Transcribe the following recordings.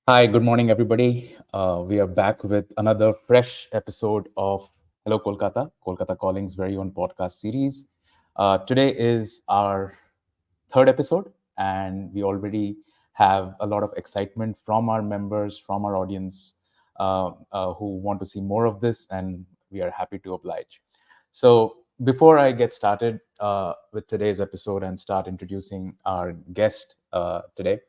Hi, good morning, everybody. We are back with another fresh episode of Hello Kolkata, Kolkata Calling's very own podcast series. Today is our third episode, and we already have a lot of excitement from our members, from our audience who want to see more of this, and we are happy to oblige. So, before I get started with today's episode and start introducing our guest today,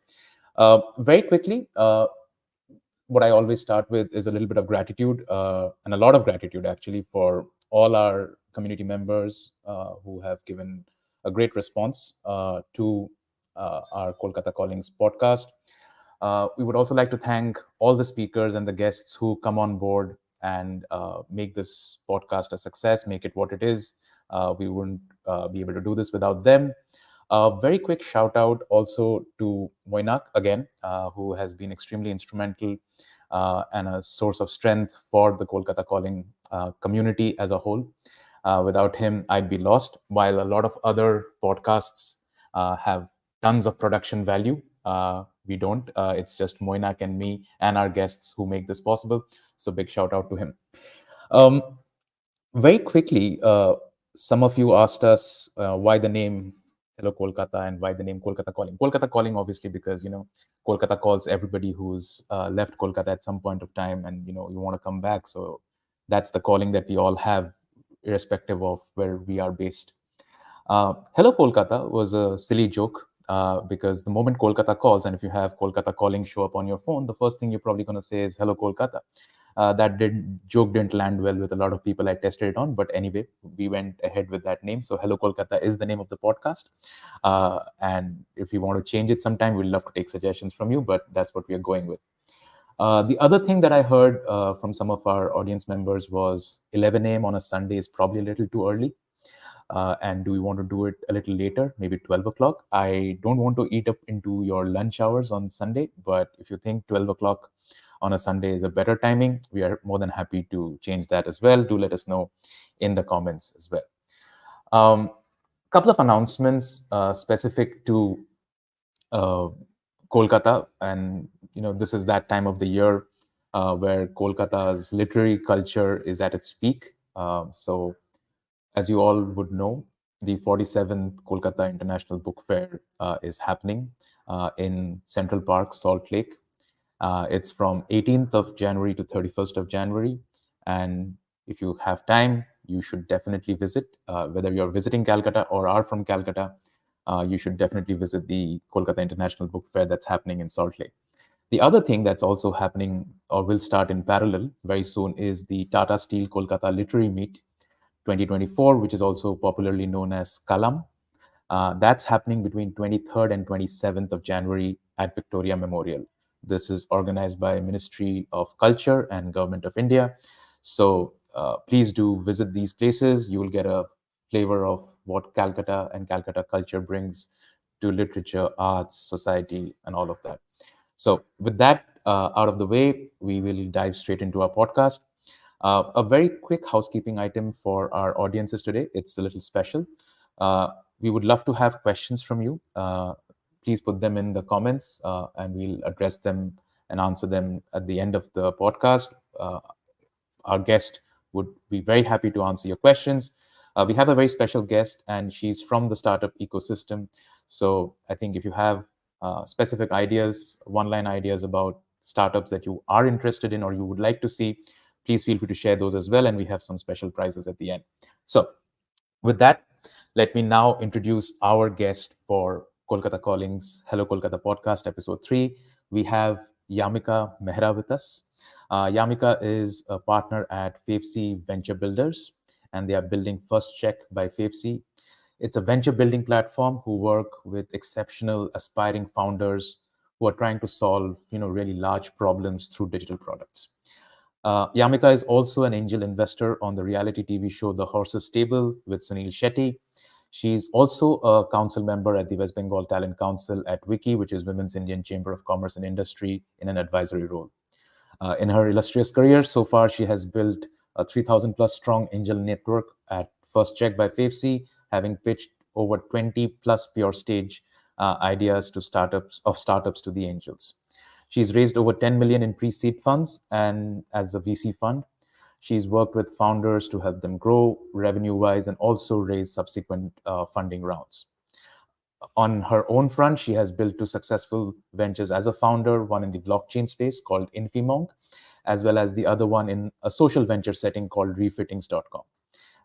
very quickly, what I always start with is a little bit of gratitude and a lot of gratitude actually for all our community members who have given a great response to our Kolkata Callings podcast. We would also like to thank all the speakers and the guests who come on board and make this podcast a success, make it what it is. We wouldn't be able to do this without them. A very quick shout out also to Moinak again, who has been extremely instrumental and a source of strength for the Kolkata Calling community as a whole. Without him, I'd be lost. While a lot of other podcasts have tons of production value, we don't. It's just Moinak and me and our guests who make this possible. So big shout out to him. Um, Very quickly, some of you asked us why the name Hello Kolkata and why the name Kolkata Calling. Kolkata Calling, obviously, because Kolkata calls everybody who's left Kolkata at some point of time, and you want to come back. So that's the calling that we all have, irrespective of where we are based. Hello Kolkata was a silly joke because the moment Kolkata calls, and if you have Kolkata Calling show up on your phone, the first thing you're probably going to say is Hello Kolkata. Joke didn't land well with a lot of people I tested it on, but anyway, we went ahead with that name. So Hello Kolkata is the name of the podcast, and if you want to change it sometime, we'd love to take suggestions from you. But that's what we are going with. The other thing that I heard from some of our audience members was 11 a.m. on a Sunday is probably a little too early. And do we want to do it a little later, maybe 12 o'clock? I don't want to eat up into your lunch hours on Sunday, but if you think 12 o'clock on a Sunday is a better timing, we are more than happy to change that as well. Do let us know in the comments as well. Couple of announcements specific to uh, Kolkata, and this is that time of the year where Kolkata's literary culture is at its peak. So as you all would know, the 47th Kolkata International Book Fair is happening in Central Park, Salt Lake. It's from 18th of January to 31st of January. And if you have time, you should definitely visit. Whether you're visiting Calcutta or are from Calcutta, you should definitely visit the Kolkata International Book Fair that's happening in Salt Lake. The other thing that's also happening or will start in parallel very soon is the Tata Steel Kolkata Literary Meet 2024, which is also popularly known as Kalam. That's happening between 23rd and 27th of January at Victoria Memorial. This is organized by Ministry of Culture and Government of India. So please do visit these places. You will get a flavor of what Calcutta and Calcutta culture brings to literature, arts, society, and all of that. So with that out of the way, we will dive straight into our podcast. A very quick housekeeping item for our audiences today. It's a little special. Uh, we would love to have questions from you. Please put them in the comments and we'll address them and answer them at the end of the podcast. Our guest would be very happy to answer your questions. We have a very special guest, and she's from the startup ecosystem. So I think if you have specific ideas, one-line ideas about startups that you are interested in or you would like to see, please feel free to share those as well. And we have some special prizes at the end. So with that, let me now introduce our guest for Kolkata Callings Hello Kolkata podcast, episode 3. We have Yamika Mehra with us. Yamika is a partner at Favcy Venture Builders, and they are building First Check by Favcy. It's a venture building platform who work with exceptional aspiring founders who are trying to solve, really large problems through digital products. Yamika is also an angel investor on the reality TV show The Horse's Stable with Suniel Shetty. She's also a council member at the West Bengal Talent Council at WICCI, which is Women's Indian Chamber of Commerce and Industry, in an advisory role. In her illustrious career so far, she has built a 3,000 plus strong angel network at First Check by Favcy, having pitched over 20 plus pure stage ideas to startups to the angels. She's raised over 10 million in pre-seed funds, and as a VC fund, she's worked with founders to help them grow revenue-wise and also raise subsequent funding rounds. On her own front, she has built two successful ventures as a founder, one in the blockchain space called Infimonk, as well as the other one in a social venture setting called refittings.com.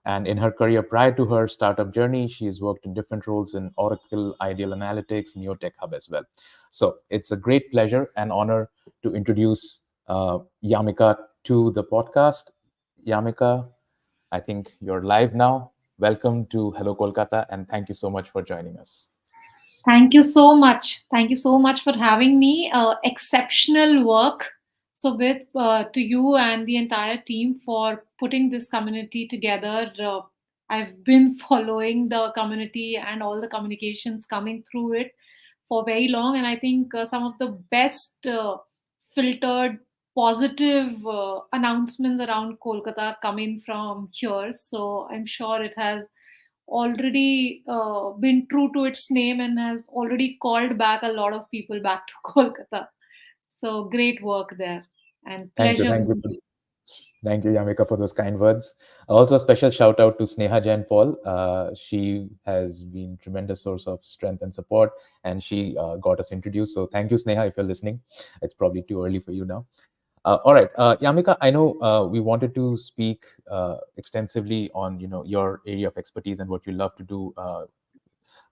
And in her career prior to her startup journey, she has worked in different roles in Oracle, Ideal Analytics, Neotec Hub as well. So it's a great pleasure and honor to introduce Yamika to the podcast. Yamika, I think you're live now. Welcome to Hello Kolkata, and thank you so much for joining us. Thank you so much. Thank you so much for having me. Exceptional work. So, with to you and the entire team for putting this community together. I've been following the community and all the communications coming through it for very long, and I think some of the best filtered positive announcements around Kolkata coming from here. So, I'm sure it has already been true to its name and has already called back a lot of people back to Kolkata. So great work there and Thank you. pleasure Thank you. being here. Thank you, Yamika, for those kind words. Also, a special shout out to Sneha Jain Paul. She has been tremendous source of strength and support, and she got us introduced. So, thank you, Sneha, if you're listening. It's probably too early for you now. All right, Yamika. I know we wanted to speak extensively on your area of expertise and what you love to do,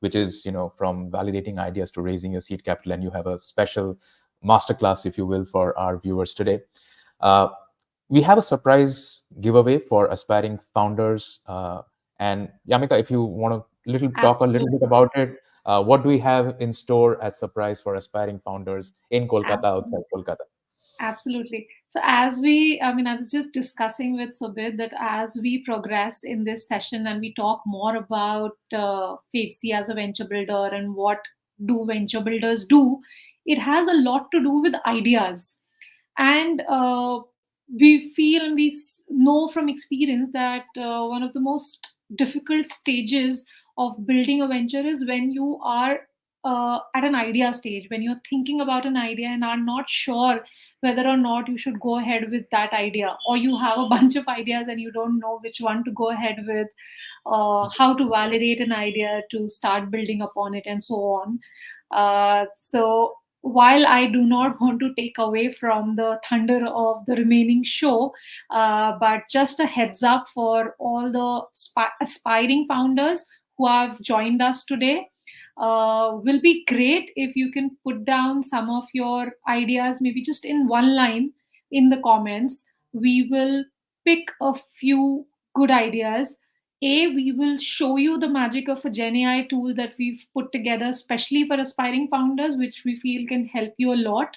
which is from validating ideas to raising your seed capital, and you have a special masterclass, if you will, for our viewers today. Uh, we have a surprise giveaway for aspiring founders. And Yamika, if you want to talk a little bit Absolutely. about it, what do we have in store as surprise for aspiring founders in Kolkata, outside Absolutely. Kolkata? Absolutely. So as we, I mean, I was just discussing with Subir that as we progress in this session and we talk more about Favcy as a venture builder and what do venture builders do, it has a lot to do with ideas. And we feel and know from experience that one of the most difficult stages of building a venture is when you are at an idea stage, when you're thinking about an idea and are not sure whether or not you should go ahead with that idea, or you have a bunch of ideas and you don't know which one to go ahead with, how to validate an idea to start building upon it, and so on. So while I do not want to take away from the thunder of the remaining show, but just a heads up for all the aspiring founders who have joined us today. Will be great if you can put down some of your ideas, maybe just in one line in the comments. We will pick a few good ideas. We will show you the magic of a Gen AI tool that we've put together, especially for aspiring founders, which we feel can help you a lot.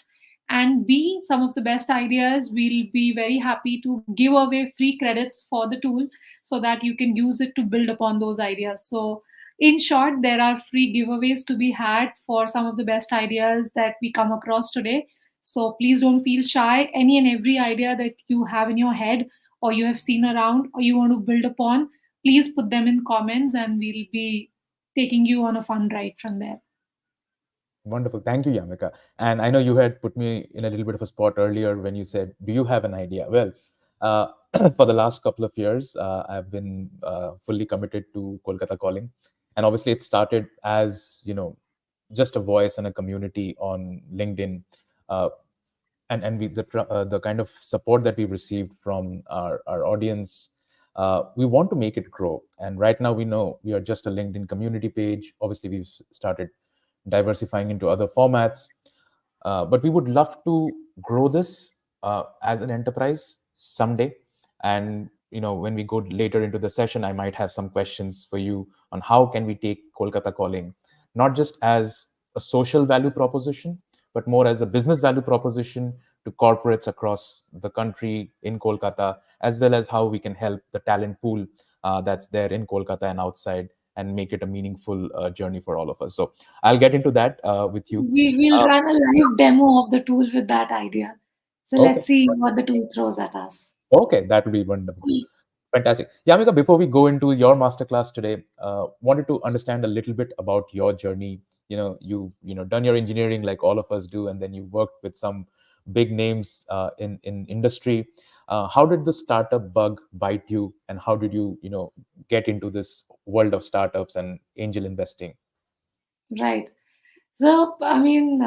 And B, some of the best ideas, we'll be very happy to give away free credits for the tool so that you can use it to build upon those ideas. So, in short, there are free giveaways to be had for some of the best ideas that we come across today. So, please don't feel shy. Any and every idea that you have in your head or you have seen around or you want to build upon, please put them in comments and we'll be taking you on a fun ride from there. Wonderful. Thank you, Yamika. And I know you had put me in a little bit of a spot earlier when you said, "Do you have an idea?" Well, uh, for the last couple of years, I've been fully committed to Kolkata Calling, and obviously, it started as just a voice and a community on LinkedIn, uh, and the kind of support that we've received from our audience. We want to make it grow, and right now we know we are just a LinkedIn community page. Obviously, we've started diversifying into other formats. But we would love to grow this as an enterprise someday. And when we go later into the session, I might have some questions for you on how can we take Kolkata Calling not just as a social value proposition, but more as a business value proposition to corporates across the country in Kolkata, as well as how we can help the talent pool that's there in Kolkata and outside, and make it a meaningful journey for all of us. So I'll get into that with you. We will Uh, run a live demo of the tool with that idea. So let's okay, see what the tool throws at us. okay, that will be wonderful. Fantastic. Yamika, before we go into your masterclass today, wanted to understand a little bit about your journey you done your engineering like all of us do, and then you worked with some big names in industry. How did the startup bug bite you, and how did you get into this world of startups and angel investing? Right. So, I mean,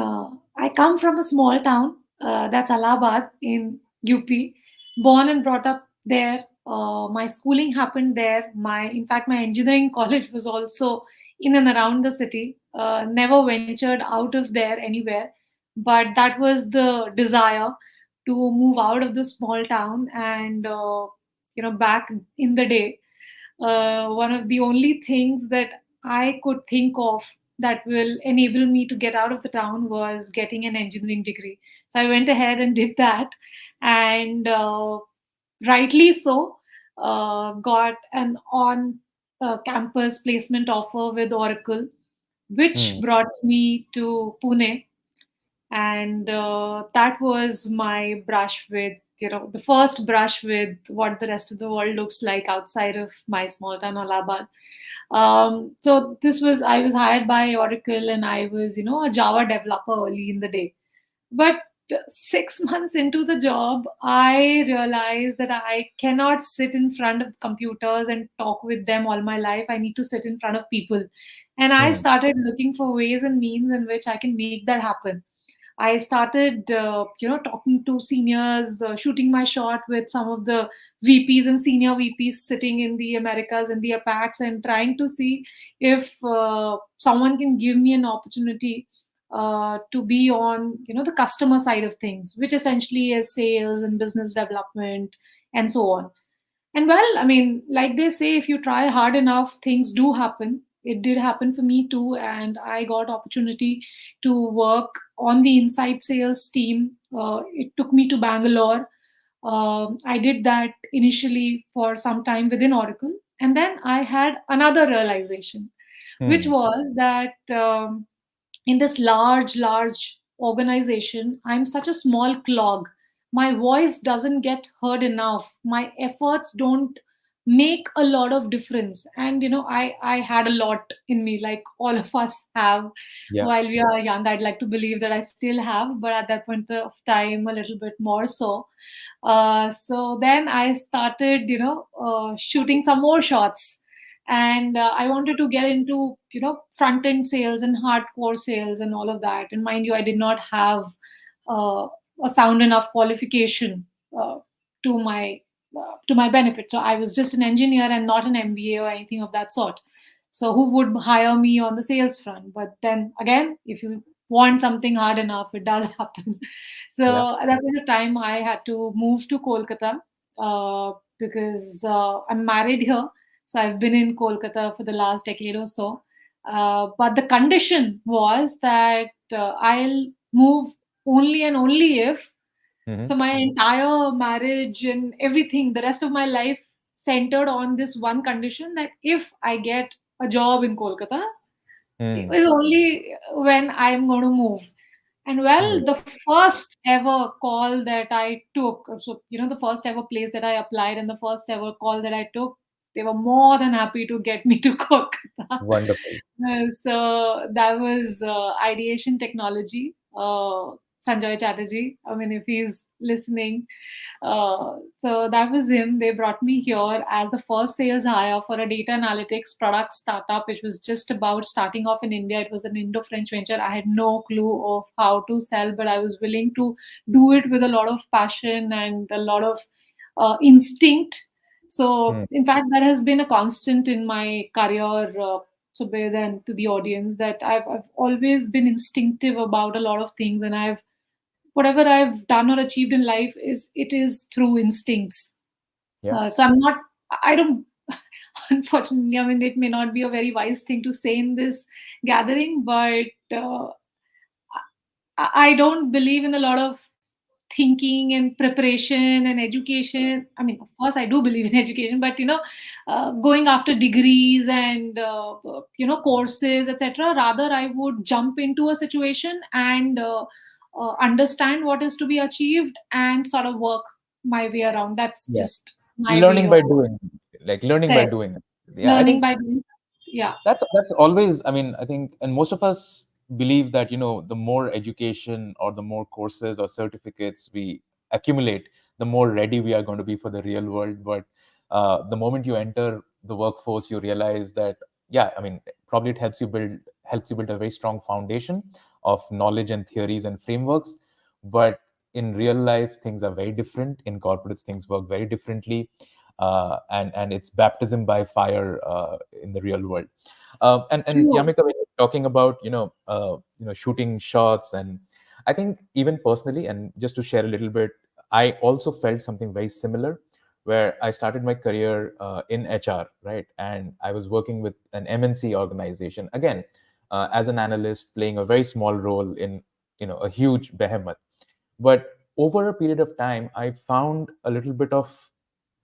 I come from a small town, that's Allahabad in UP, born and brought up there. My schooling happened there. In fact, my engineering college was also in and around the city. Never ventured out of there anywhere, but that was the desire to move out of the small town. And back in the day, one of the only things that I could think of that will enable me to get out of the town was getting an engineering degree. So I went ahead and did that, and rightly so, got an on campus placement offer with Oracle, which Hmm. brought me to Pune. And that was my brush with, the first brush with what the rest of the world looks like outside of my small town Allahabad. So I was hired by Oracle, and I was, a Java developer early in the day. But 6 months into the job, I realized that I cannot sit in front of computers and talk with them all my life. I need to sit in front of people. And I Hmm. started looking for ways and means in which I can make that happen. I started, talking to seniors, shooting my shot with some of the VPs and senior VPs sitting in the Americas and the APACs, and trying to see if someone can give me an opportunity to be on, the customer side of things, which essentially is sales and business development and so on. And well, I mean, like they say, if you try hard enough, things do happen. It did happen for me too, and I got opportunity to work on the inside sales team. It took me to Bangalore. I did that initially for some time within Oracle, and then I had another realization, which Hmm. was that in this large organization, I'm such a small clog. My voice doesn't get heard enough. My efforts don't make a lot of difference. And I had a lot in me, like all of us have Yeah. while we are young. I'd like to believe that I still have, but at that point of time, a little bit more so. So then I started, shooting some more shots, and I wanted to get into, front end sales and hardcore sales and all of that. And mind you, I did not have uh, a sound enough qualification uh, to my to my benefit. So I was just an engineer and not an MBA or anything of that sort. So who would hire me on the sales front? But then again, if you want something hard enough, it does happen. Yeah. So at that point of time, I had to move to Kolkata because I'm married here. So I've been in Kolkata for the last decade or so. But the condition was that I'll move only and only if, Hmm. so my entire marriage and everything, the rest of my life centered on this one condition, that if I get a job in Kolkata, it Hmm. was only when I'm going to move. And Hmm. well, the first ever call that I took, so the first ever place that I applied and the first ever call that I took, they were more than happy to get me to Kolkata. Wonderful. So that was ideation technology. Sanjay Chatterjee. I mean, if he's listening, so that was him. They brought me here as the first sales hire for a data analytics product startup. It was just about starting off in India. It was an Indo-French venture. I had no clue of how to sell, but I was willing to do it with a lot of passion and a lot of instinct. So, Hmm. in fact, that has been a constant in my career. Subir, and to the audience, that I've always been instinctive about a lot of things, and whatever I've done or achieved in life is through instincts. Yeah. So I don't, unfortunately, I mean, it may not be a very wise thing to say in this gathering, but I don't believe in a lot of thinking and preparation and education. I mean, of course, I do believe in education, but going after degrees and courses, etc. Rather, I would jump into a situation and understand what is to be achieved and sort of work my way around. That's Yeah. just my way Learning of by doing, like learning by correct. doing. Yeah, I Learning think by doing. Yeah. that's always, I mean, I think, and most of us believe that the more education or the more courses or certificates we accumulate, the more ready we are going to be for the real world. But the moment you enter the workforce, you realize that, yeah, I mean, probably it helps you build a very strong foundation of knowledge and theories and frameworks. But in real life, things are very different. In corporates, things work very differently, and it's baptism by fire in the real world. And True. Yamika, when you're talking about shooting shots, and I think even personally, and just to share a little bit, I also felt something very similar, where I started my career in HR, right? And I was working with an MNC organization again, as an analyst, playing a very small role in a huge behemoth. But over a period of time, I found a little bit of,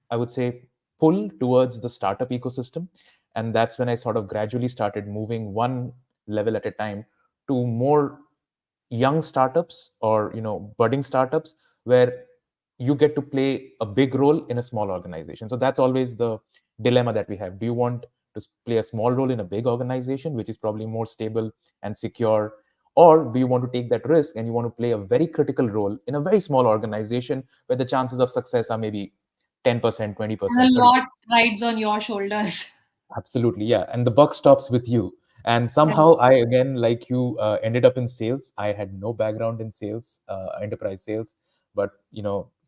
I would say, pull towards the startup ecosystem. And that's when I sort of gradually started moving one level at a time to more young startups, or budding startups, where you get to play a big role in a small organization. So that's always the dilemma that we have. Do you want to play a small role in a big organization, which is probably more stable and secure, or do you want to take that risk and you want to play a very critical role in a very small organization where the chances of success are maybe 10%, And 20%, a 30%? lot rides on your shoulders. Absolutely, yeah. And the buck stops with you. And Correct. somehow I, again, like you, ended up in sales. I had no background in sales, enterprise sales, but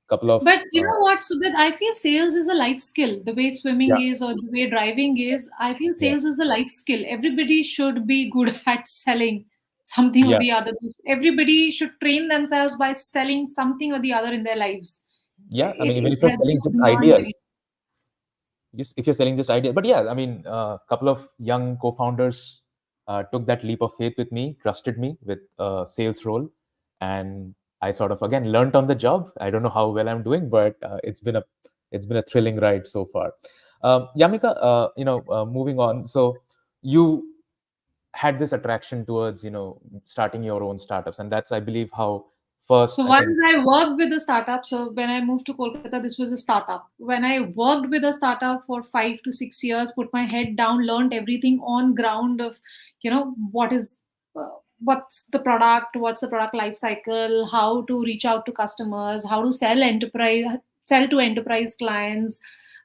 couple of But you know what, Subhit? I feel sales is a life skill. The way swimming yeah, is or the way driving is, I feel yeah, sales is a life skill. Everybody should be good at selling something or yeah, the other. Everybody should train themselves by selling something or the other in their lives. yeah. I mean, It, even it if you're helps selling you just beyond ideas, any. if you're selling just ideas. But yeah, I mean, a couple of young co-founders took that leap of faith with me, trusted me with a sales role, and I sort of again learned on the job. I don't know how well I'm doing, but it's been a thrilling ride so far. Yamika, moving on. So you had this attraction towards starting your own startups, and that's, I believe, how first, So I think. once I worked with a startup, so when I moved to Kolkata, this was a startup. When I worked with a startup for 5 to 6 years, put my head down, learned everything on ground of, what is, what's the product, what's the product life cycle, how to reach out to customers, how to sell to enterprise clients,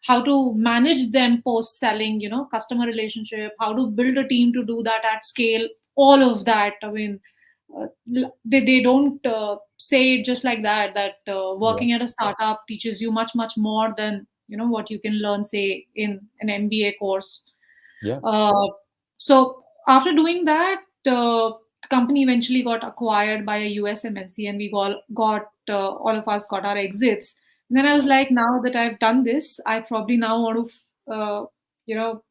how to manage them post selling, customer relationship, how to build a team to do that at scale, all of that. I mean, they don't say it just like that, that Yeah, working at a startup teaches you much much more than what you can learn, say, in an MBA course. yeah. uh, so after doing that, the company eventually got acquired by a US MNC, and we got all of us got our exits. And then I was like, now that I've done this, I probably now want to you know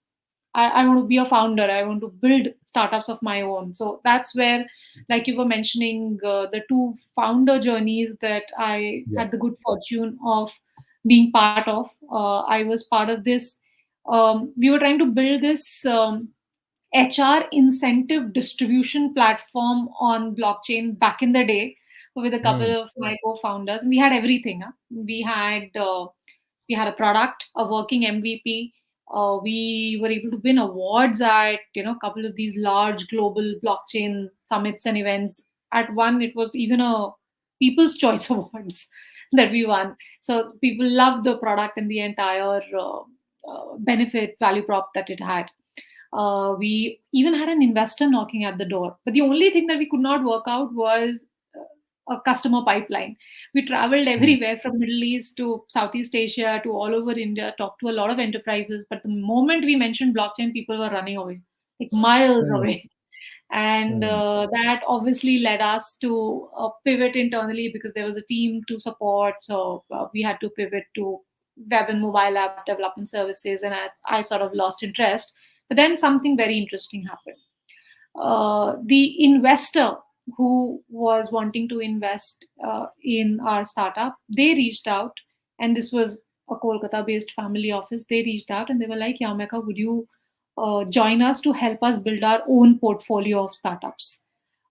I want to be a founder. I want to build startups of my own. So that's where, like you were mentioning, the two founder journeys that I Yeah. had the good fortune of being part of. I was part of this. We were trying to build this HR incentive distribution platform on blockchain back in the day with a couple Hmm. of my co-founders. And we had everything. Huh? We had a product, a working MVP. We were able to win awards at a couple of these large global blockchain summits and events. At one, it was even a People's Choice Awards that we won. So people loved the product and the entire benefit value prop that it had. We even had an investor knocking at the door, but the only thing that we could not work out was a customer pipeline. We traveled Hmm. everywhere from Middle East to Southeast Asia to all over India, talked to a lot of enterprises. But the moment we mentioned blockchain, people were running away, like miles Hmm. away. And Hmm. that obviously led us to pivot internally because there was a team to support. So we had to pivot to web and mobile app development services, and I sort of lost interest. But then something very interesting happened. The investor who was wanting to invest in our startup, they reached out, and this was a Kolkata-based family office. They reached out and they were like, "Yamika, would you join us to help us build our own portfolio of startups?"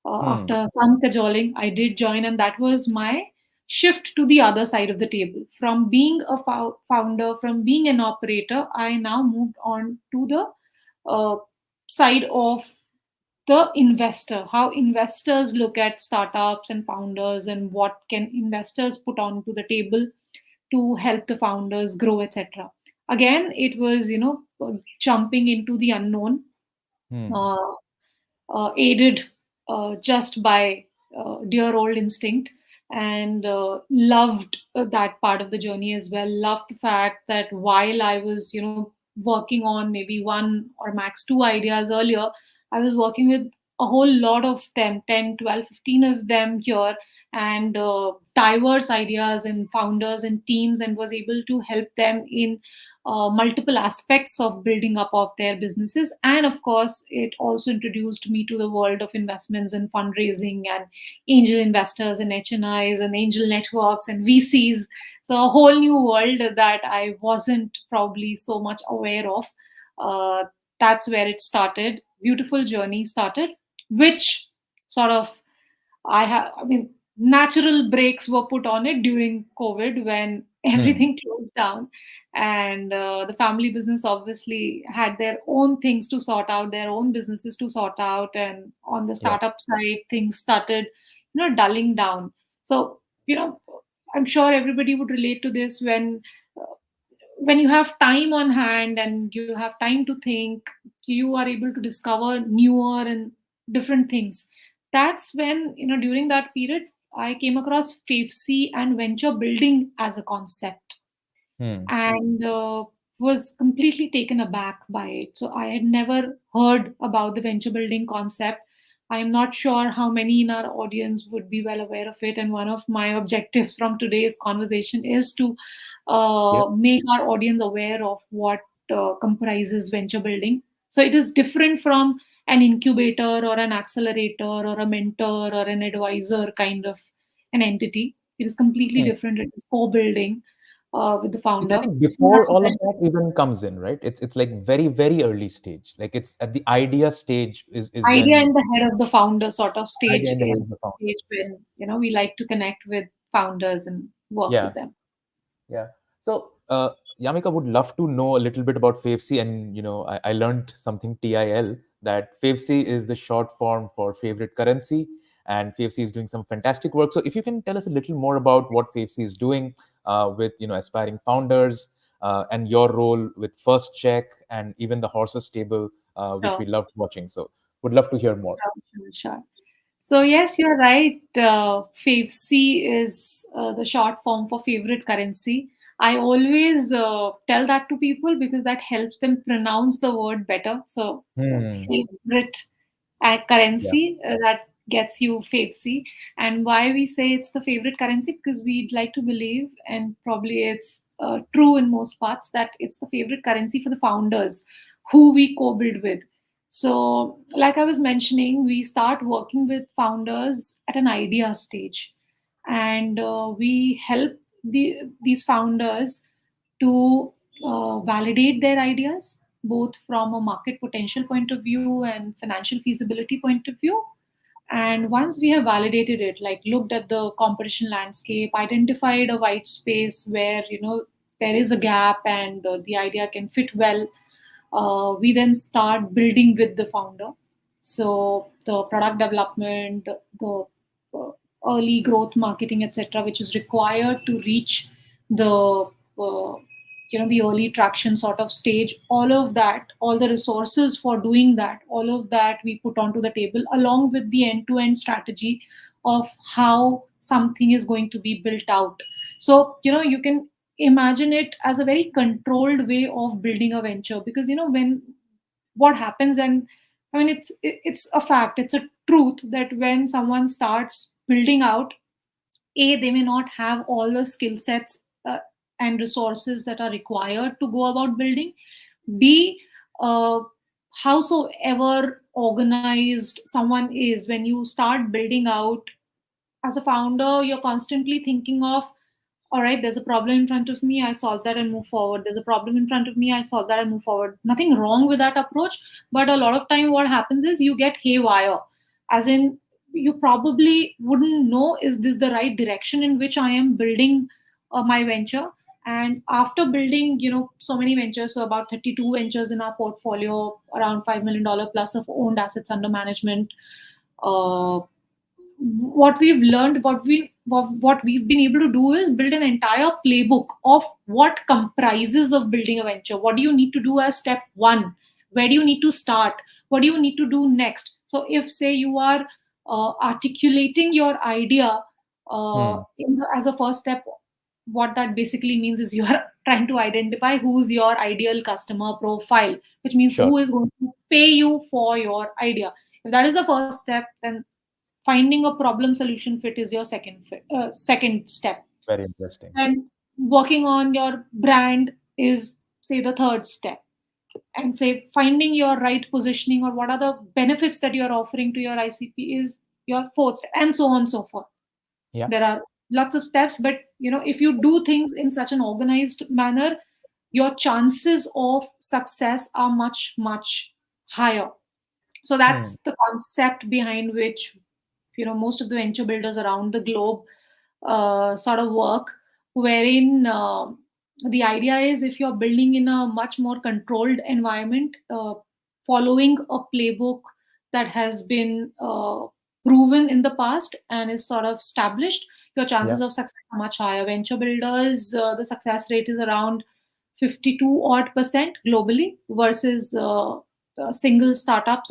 Hmm. After some cajoling, I did join, and that was my shift to the other side of the table. From being a founder, from being an operator, I now moved on to the uh, side of the investor, how investors look at startups and founders, and what can investors put onto the table to help the founders grow, etc. Again, it was, jumping into the unknown, Hmm. uh, aided just by dear old instinct, and loved that part of the journey as well. Loved the fact that while I was, working on maybe one or max two ideas earlier, I was working with a whole lot of them, 10, 12, 15 of them here, and diverse ideas and founders and teams, and was able to help them in multiple aspects of building up of their businesses. And of course, it also introduced me to the world of investments and fundraising and angel investors and HNIs and angel networks and VCs. So a whole new world that I wasn't probably so much aware of. uh, that's where it started. Beautiful journey started, which sort of, I mean, natural breaks were put on it during COVID when Hmm. everything closed down. And the family business obviously had their own things to sort out, their own businesses to sort out. And on the Yeah. startup side, things started, dulling down. So, I'm sure everybody would relate to this uh, when you have time on hand and you have time to think, you are able to discover newer and different things. That's when, during that period, I came across Favcy and venture building as a concept, Hmm. and was completely taken aback by it. So I had never heard about the venture building concept. I am not sure how many in our audience would be well aware of it. And one of my objectives from today's conversation is to Yep. make our audience aware of what comprises venture building. So it is different from an incubator or an accelerator or a mentor or an advisor kind of an entity. It is completely Hmm. different. It is co-building with the It's, I founder. think, And before that's all of when that even comes in, right? It's like very, very early stage. Like it's at the idea stage is idea when in the head of the founder sort of stage idea in the head is of the the founder. stage when we like to connect with founders and work Yeah. with them. Yeah. So, Yamika would love to know a little bit about FAVC, and I learned something TIL, that FAVC is the short form for favorite currency, and FAVC is doing some fantastic work. So, if you can tell us a little more about what FAVC is doing with aspiring founders, and your role with First Check and even the Horses Stable, which Sure, we loved watching. So, would love to hear more. sure. So yes, you're right. FAVC is the short form for favorite currency. I always tell that to people because that helps them pronounce the word better. So Hmm. favorite Yeah. currency, that gets you FAVC. And why we say it's the favorite currency, because we'd like to believe, and probably it's true in most parts, that it's the favorite currency for the founders who we co-build with. So, like I was mentioning, we start working with founders at an idea stage, and we help these founders to validate their ideas, both from a market potential point of view and financial feasibility point of view. And once we have validated it, like looked at the competition landscape, identified a white space where there is a gap and the idea can fit well, we then start building with the founder. So the product development, the uh, early growth marketing, etc., which is required to reach the the early traction sort of stage, all of that, all the resources for doing that, all of that we put onto the table, along with the end to end strategy of how something is going to be built out. So you can imagine it as a very controlled way of building a venture, because when what happens, and I mean, it's a fact, it's a truth, that when someone starts building out, a, they may not have all the skill sets and resources that are required to go about building. B, uh, howsoever organized someone is, when you start building out as a founder, you're constantly thinking of, all right, there's a problem in front of me, I solve that and move forward. There's a problem in front of me, I solve that and move forward. Nothing wrong with that approach, but a lot of time what happens is you get haywire, as in you probably wouldn't know, is this the right direction in which I am building my venture? And after building, so many ventures, so about 32 ventures in our portfolio, around $5 million plus of owned assets under management, uh, what we've learned, what we've been able to do is build an entire playbook of what comprises of building a venture. What do you need to do as step one? Where do you need to start? What do you need to do next? So if, say, you are articulating your idea Hmm. as a first step, what that basically means is you are trying to identify who's your ideal customer profile, which means Sure. who is going to pay you for your idea. If that is the first step, then finding a problem solution fit is your second step. Very interesting. And working on your brand is, say, the third step. And, say, finding your right positioning or what are the benefits that you're offering to your ICP is your fourth step, and so on and so forth. Yeah. There are lots of steps, but if you do things in such an organized manner, your chances of success are much, much higher. So Hmm. that's the concept behind which most of the venture builders around the globe sort of work, wherein the idea is, if you're building in a much more controlled environment, following a playbook that has been proven in the past and is sort of established, your chances Yeah. of success are much higher. Venture builders, the success rate is around 52 odd percent globally versus single startups,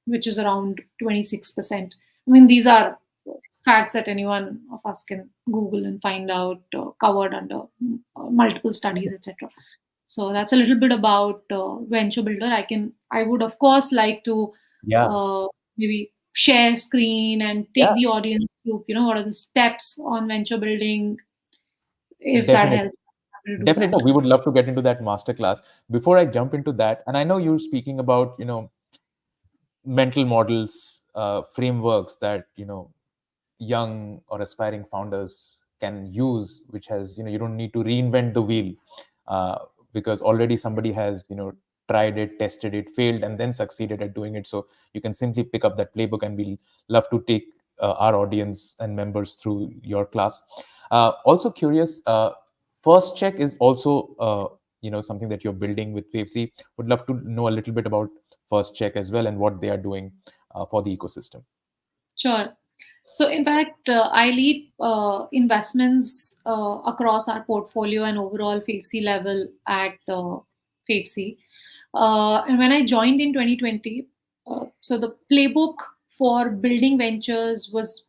which is around 26%. These are facts that anyone of us can Google and find out, covered under multiple studies, etc. So that's a little bit about venture builder. I would of course like to Yeah. uh, maybe share screen and take Yeah. the audience through, what are the steps on venture building, if that Definitely. helps. I will do Definitely. that. No, we would love to get into that masterclass. Before I jump into that, and I know you're speaking about, mental models, frameworks that, young or aspiring founders can use, which has, you don't need to reinvent the wheel, uh, because already somebody has, tried it, tested it, failed, and then succeeded at doing it. So you can simply pick up that playbook, and we'll love to take our audience and members through your class. Also curious, first check is also something that you're building with Favcy. Would love to know a little bit about first check as well, and what they are doing for the ecosystem. Sure. So, in fact, I lead investments across our portfolio and overall FAFC level at FAFC. And when I joined in 2020, so the playbook for building ventures was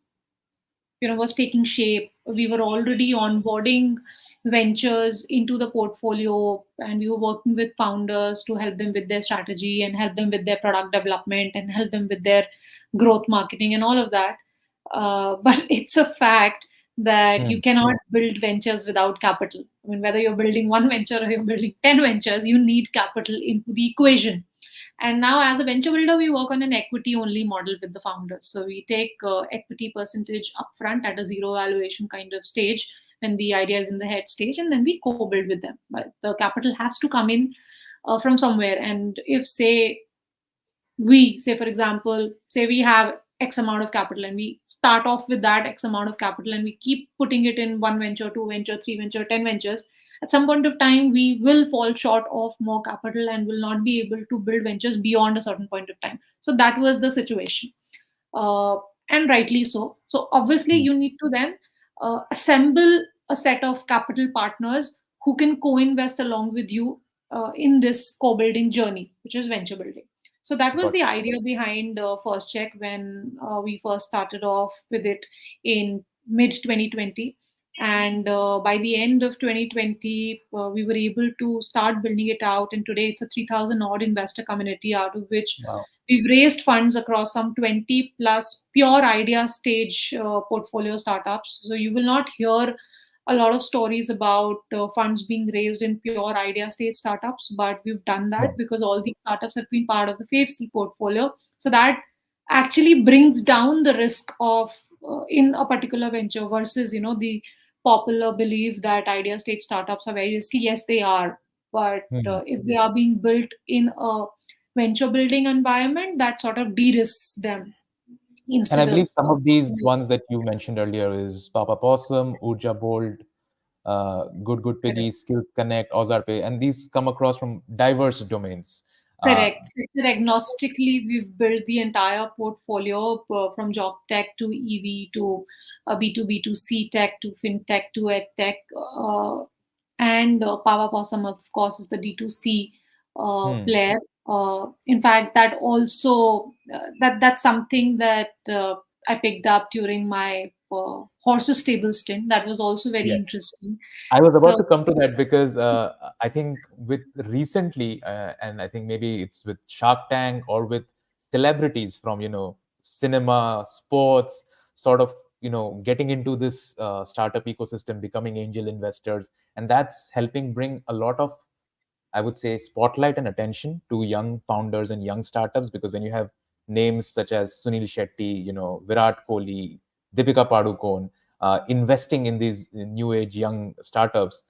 taking shape. We were already onboarding ventures into the portfolio, and we were working with founders to help them with their strategy and help them with their product development and help them with their growth marketing and all of that. But it's a fact that Hmm. you cannot build ventures without capital. Whether you're building one venture or you're building 10 ventures, you need capital into the equation. And now, as a venture builder, we work on an equity only model with the founders. So we take equity percentage upfront at a zero valuation kind of stage when the idea is in the head stage, and then we co build with them. But the capital has to come in from somewhere. And if, say, for example, say we have X amount of capital and we start off with that X amount of capital and we keep putting it in one venture, two venture, three venture, 10 ventures, at some point of time we will fall short of more capital and will not be able to build ventures beyond a certain point of time. So that was the situation, uh, and rightly so. So obviously Hmm. you need to then assemble a set of capital partners who can co-invest along with you in this co-building journey, which is venture building. So that was Got the idea behind First Check when we first started off with it in mid 2020. And by the end of 2020, we were able to start building it out. And today it's a 3,000 odd investor community, out of which Wow. we've raised funds across some 20 plus pure idea stage portfolio startups. So you will not hear a lot of stories about funds being raised in pure idea stage startups, but we've done that Hmm. because all these startups have been part of the FAFC portfolio. So that actually brings down the risk of in a particular venture versus the popular belief that idea stage startups are very risky. Yes, they are, but Hmm. if they are being built in a venture building environment, that sort of de-risks them And I instead believe of some of these ones that you mentioned earlier is Papa Possum, Urja Bold, Good Correct. Piggy, Skills Connect, Ozarpay, and these come across from diverse domains. Uh, Correct. Sector agnostically, we've built the entire portfolio from job tech to EV to B2B2C tech to fintech to edtech. And Power Possum, of course, is the D2C hmm, player. In fact, that also that's something that I picked up during my horses stable stint. That was also very yes. interesting. I was about So to come to that because I think with recently, and I think maybe it's with Shark Tank or with celebrities from cinema, sports, sort of getting into this startup ecosystem, becoming angel investors, and that's helping bring a lot of, I would say, spotlight and attention to young founders and young startups. Because when you have names such as Sunil Shetty, Virat Kohli, Deepika Padukone, investing in these new age young startups,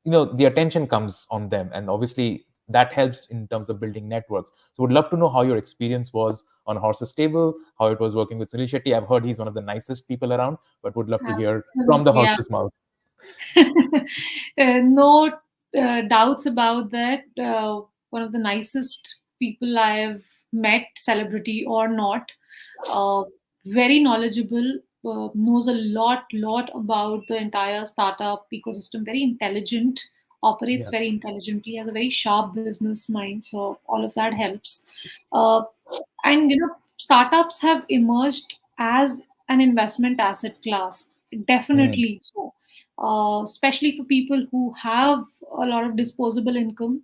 the attention comes on them, and obviously that helps in terms of building networks. So would love to know how your experience was on Horses Stable, how it was working with Sunil Shetty. I've heard he's one of the nicest people around, but would love to hear from the absolutely, horse's mouth. No doubts about that. One of the nicest people I've met, celebrity or not. Uh, Very knowledgeable, knows a lot about the entire startup ecosystem. Very intelligent, operates Yeah. very intelligently, has a very sharp business mind. So all of that helps. Uh, and startups have emerged as an investment asset class, Mm, definitely so, especially for people who have a lot of disposable income,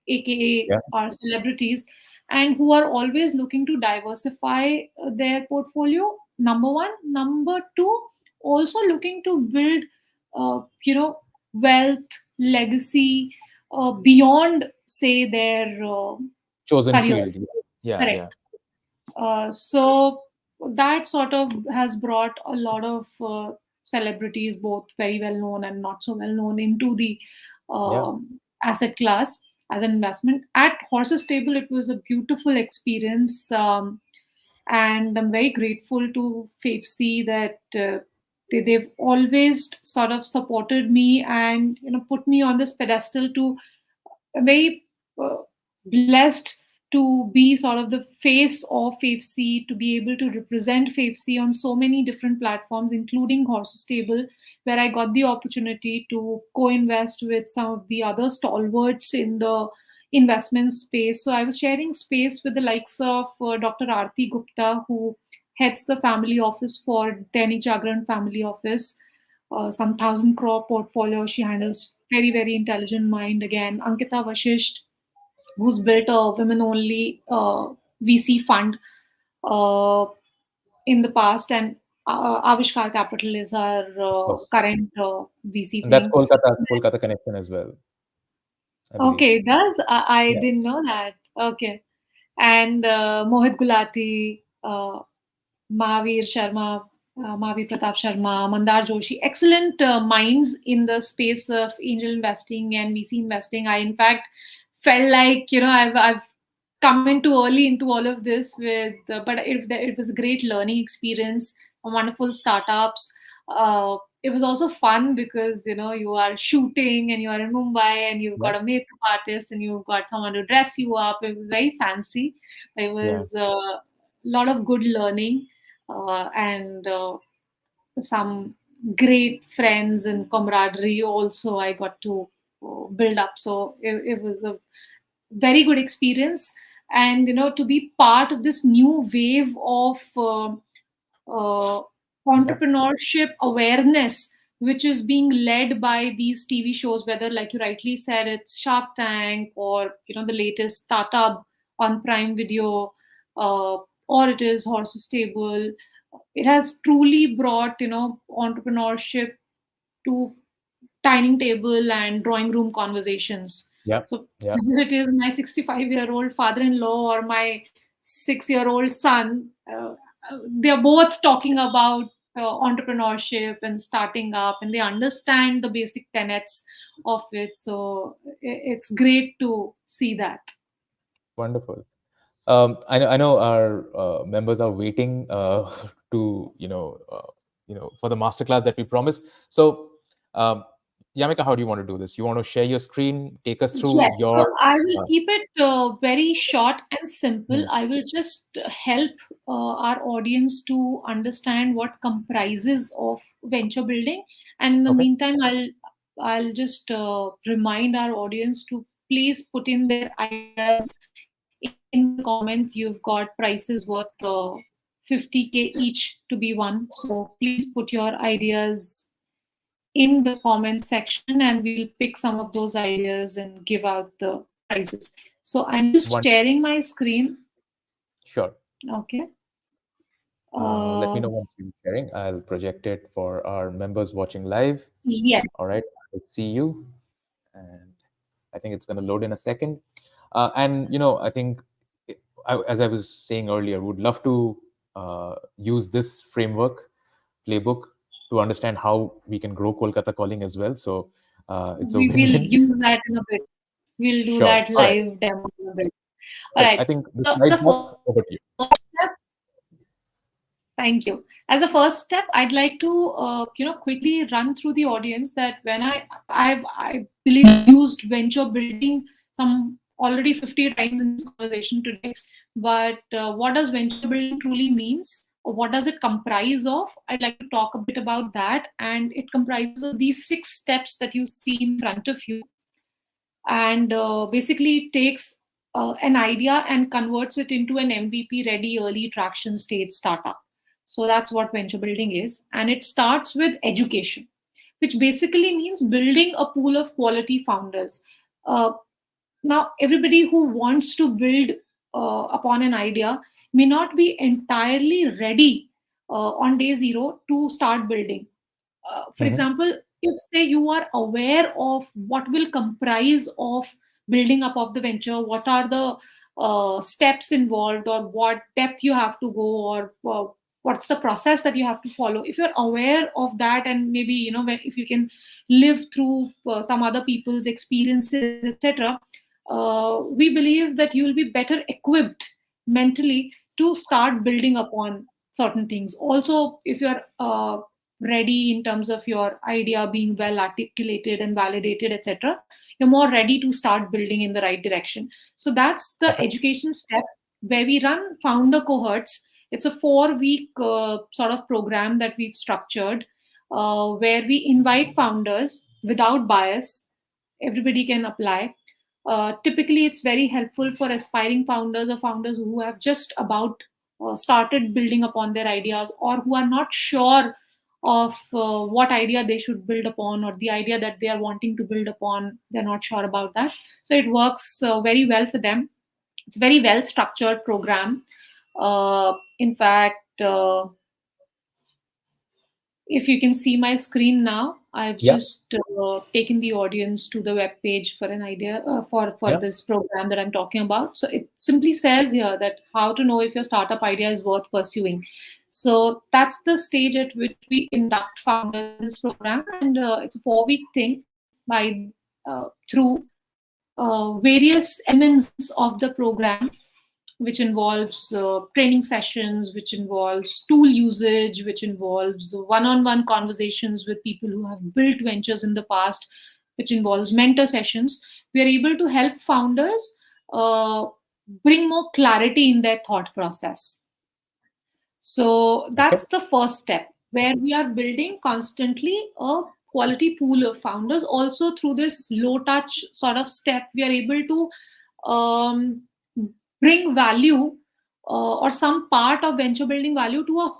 aka yeah. our celebrities, and who are always looking to diversify their portfolio. Number one. Number two, also looking to build wealth, legacy, beyond, say, their Chosen field. careers. Yeah. Yeah. Correct. So that sort of has brought a lot of celebrities, both very well known and not so well known, into the Yeah. asset class as an investment. At Horses Stable, it was a beautiful experience, and I'm very grateful to Favcy that they've always sort of supported me and put me on this pedestal to very uh, blessed to be sort of the face of FAFC, to be able to represent FAFC on so many different platforms, including Horses Stable, where I got the opportunity to co-invest with some of the other stalwarts in the investment space. So I was sharing space with the likes of Dr. Aarti Gupta, who heads the family office for Dainik Jagran Family Office, some 1,000 crore portfolio. She handles very intelligent mind. Again, Ankita Vashisht, who's built a women only VC fund uh, in the past, and Avishkar Capital is our Of course. current VC And that's thing. Kolkata connection as well, I believe. Okay, it does. I Yeah. didn't know that. Okay. And Mohit Gulati, Mahavir Sharma, Mahavir Pratap Sharma, Mandar Joshi, excellent minds in the space of angel investing and VC investing. I, in fact, felt like I've come in too early into all of this but it was a great learning experience, wonderful startups. It was also fun because you are shooting and you are in Mumbai and you've Yeah. got a makeup artist and you've got someone to dress you up. It was very fancy. It Yeah. was a lot of good learning, and some great friends and camaraderie also I got to build up. So it was a very good experience, and to be part of this new wave of uh, Yeah. entrepreneurship awareness, which is being led by these TV shows, whether, like you rightly said, it's Shark Tank, or the latest startup on Prime Video, or it is Horses Stable. It has truly brought entrepreneurship to dining table and drawing room conversations. Yeah. So Yeah. whether it is my 65-year-old father-in-law or my 6-year-old son, they're both talking about entrepreneurship and starting up, and they understand the basic tenets of it. So it's great to see that. Wonderful. I know our members are waiting to for the masterclass that we promised. So, um, Yamika, how do you want to do this? You want to share your screen, take us through Yes, so your. I will Uh, keep it very short and simple. hmm, I will just help our audience to understand what comprises of venture building, and in the okay. meantime, I'll just remind our audience to please put in their ideas in the comments. You've got prizes worth 50K each to be won. So please put your ideas in the comment section and we'll pick some of those ideas and give out the prizes. So I'm just One, sharing my screen. sure. Okay. Let me Uh, know once you're sharing. I'll project it for our members watching live. yes, All right. I'll see you. And I think it's going to load in a second. And, I think, as I was saying earlier, would love to use this framework, playbook, to understand how we can grow Kolkata Calling as well. So it's a we will win-win. use that in a bit. We'll do Sure. that All right. live demo in a bit. All Perfect. right. I think the So slide the deck, first over to you. step. Thank you. As a first step, I'd like to, quickly run through the audience that when I believe used venture building some already 50 times in this conversation today. But what does venture building truly means? Or what does it comprise of? I'd like to talk a bit about that. And it comprises of these 6 steps that you see in front of you, and basically it takes an idea and converts it into an MVP ready early traction stage startup. So that's what venture building is. And it starts with education, which basically means building a pool of quality founders. Uh, Now, everybody who wants to build upon an idea may not be entirely ready on day zero to start building. For Hmm. example, if say you are aware of what will comprise of building up of the venture, what are the steps involved, or what depth you have to go, or what's the process that you have to follow. If you're aware of that, and maybe if you can live through some other people's experiences, etc., we believe that you will be better equipped mentally to start building upon certain things. Also, if you're ready in terms of your idea being well articulated and validated, etc., you're more ready to start building in the right direction. So that's the Okay. education step where we run founder cohorts. It's a 4-week sort of program that we've structured, where we invite founders without bias. Everybody can apply. Typically, it's very helpful for aspiring founders or founders who have just about started building upon their ideas, or who are not sure of what idea they should build upon, or the idea that they are wanting to build upon, they're not sure about that. So it works very well for them. It's a very well structured program. In fact, if you can see my screen now, I've Yeah. just taken the audience to the web page for an idea for Yeah. this program that I'm talking about. So it simply says here that how to know if your startup idea is worth pursuing. So that's the stage at which we induct founders in this program, and it's a 4-week thing by through various elements of the program, which involves training sessions, which involves tool usage, which involves one-on-one conversations with people who have built ventures in the past, which involves mentor sessions. We are able to help founders uh, bring more clarity in their thought process. So Okay. that's the first step, where we are building constantly a quality pool of founders. Also, through this low touch sort of step, we are able to bring value or some part of venture building value to a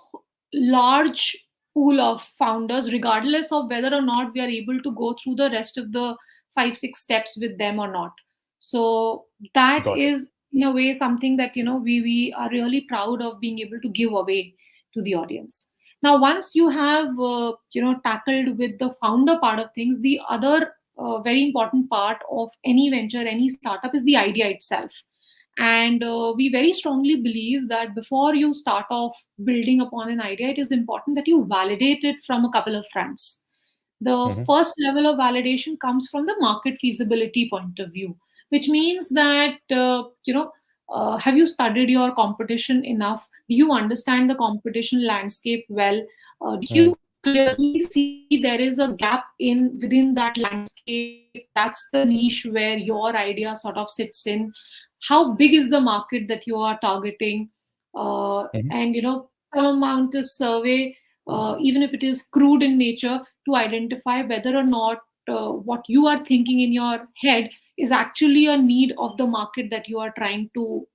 large pool of founders, regardless of whether or not we are able to go through the rest of the 5-6 steps with them or not. So that Got it. is in a way something that we are really proud of being able to give away to the audience. Now, once you have tackled with the founder part of things, the other very important part of any venture, any startup, is the idea itself. And we very strongly believe that before you start off building upon an idea, it is important that you validate it from a couple of fronts. The Hmm. first level of validation comes from the market feasibility point of view, which means that have you studied your competition enough? Do you understand the competition landscape well? Do Mm. you clearly see there is a gap in within that landscape. That's the niche where your idea sort of sits in. How big is the market that you are targeting? Mhm. And some amount of survey, even if it is crude in nature, to identify whether or not what you are thinking in your head is actually a need of the market that you are trying to